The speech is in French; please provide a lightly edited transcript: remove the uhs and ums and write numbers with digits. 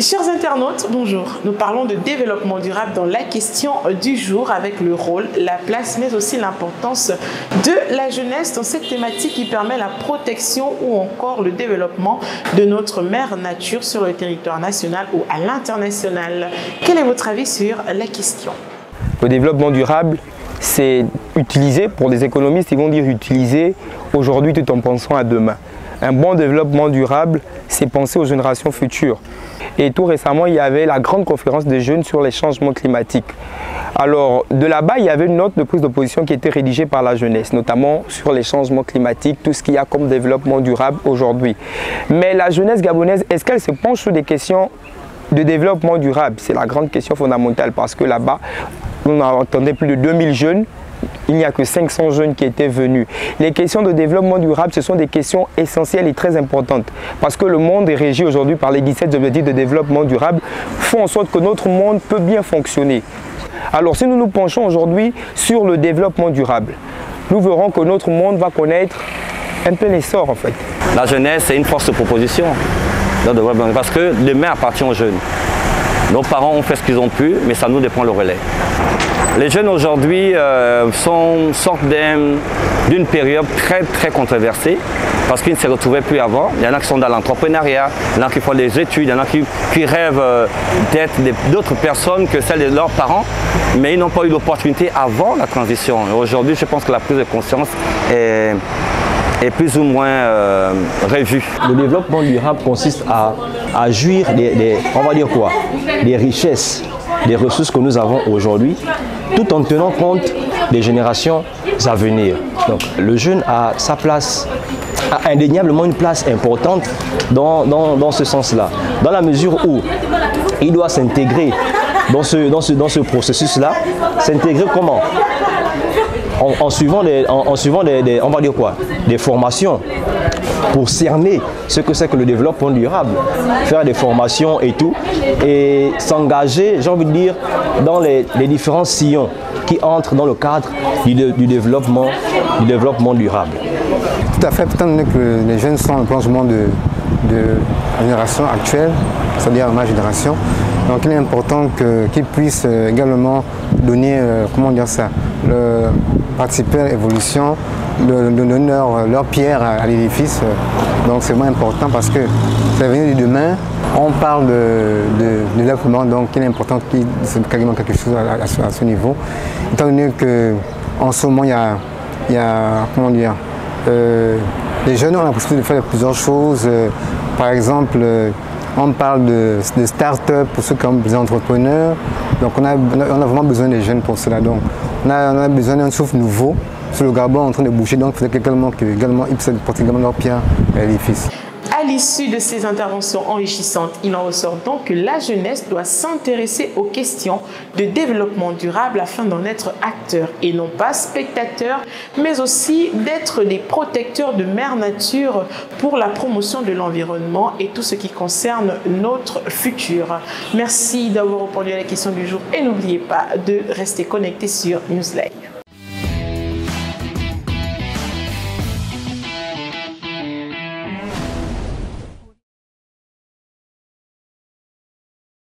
Chers internautes, bonjour. Nous parlons de développement durable dans la question du jour avec le rôle, la place, mais aussi l'importance de la jeunesse dans cette thématique qui permet la protection ou encore le développement de notre mère nature sur le territoire national ou à l'international. Quel est votre avis sur la question? Le développement durable, c'est utilisé, pour les économistes, ils vont dire utiliser aujourd'hui tout en pensant à demain. Un bon développement durable, c'est penser aux générations futures. Et tout récemment, il y avait la grande conférence des jeunes sur les changements climatiques. Alors, de là-bas, il y avait une note de prise de position qui était rédigée par la jeunesse, notamment sur les changements climatiques, tout ce qu'il y a comme développement durable aujourd'hui. Mais la jeunesse gabonaise, est-ce qu'elle se penche sur des questions de développement durable? C'est la grande question fondamentale parce que là-bas, on entendait plus de 2000 jeunes. Il n'y a que 500 jeunes qui étaient venus. Les questions de développement durable, ce sont des questions essentielles et très importantes. Parce que le monde est régi aujourd'hui par les 17 objectifs de développement durable, font en sorte que notre monde peut bien fonctionner. Alors si nous nous penchons aujourd'hui sur le développement durable, nous verrons que notre monde va connaître un plein essor en fait. La jeunesse est une force de proposition dans le développement parce que demain appartient aux jeunes. Nos parents ont fait ce qu'ils ont pu, mais ça nous dépend le relais. Les jeunes aujourd'hui sortent d'une période très controversée parce qu'ils ne se retrouvaient plus avant. Il y en a qui sont dans l'entrepreneuriat, il y en a qui font des études, il y en a qui rêvent d'être d'autres personnes que celles de leurs parents, mais ils n'ont pas eu l'opportunité avant la transition. Aujourd'hui, je pense que la prise de conscience est plus ou moins revue. Le développement durable consiste à jouir on va dire quoi, des richesses, des ressources que nous avons aujourd'hui, tout en tenant compte des générations à venir. Donc, le jeune a sa place, a indéniablement une place importante dans ce sens-là, dans la mesure où il doit s'intégrer dans ce processus-là. S'intégrer comment? En suivant on va dire quoi, des formations pour cerner ce que c'est que le développement durable, faire des formations et tout, et s'engager, j'ai envie de dire, dans les différents sillons qui entrent dans le cadre du développement durable. Tout à fait, étant donné que les jeunes sont le prolongement de la génération actuelle, c'est-à-dire ma génération, donc il est important qu'ils puissent également donner, comment dire ça, participer à l'évolution, donner leur pierre à l'édifice. Donc c'est moins important parce que c'est l'avenir du demain. On parle de développement, donc il est important qu'il y ait carrément quelque chose à ce niveau. Étant donné qu'en ce moment, il y a comment dire, les jeunes ont la possibilité de faire plusieurs choses. Par exemple, on parle de start-up pour ceux qui ont des entrepreneurs. Donc on a vraiment besoin des jeunes pour cela. Donc on a besoin d'un souffle nouveau sur le Gabon en train de bouger. Donc il faut également ils puissent porter leur pierre à l'édifice. À l'issue de ces interventions enrichissantes, il en ressort donc que la jeunesse doit s'intéresser aux questions de développement durable afin d'en être acteur et non pas spectateur, mais aussi d'être des protecteurs de mère nature pour la promotion de l'environnement et tout ce qui concerne notre futur. Merci d'avoir répondu à la question du jour et n'oubliez pas de rester connecté sur Newslive.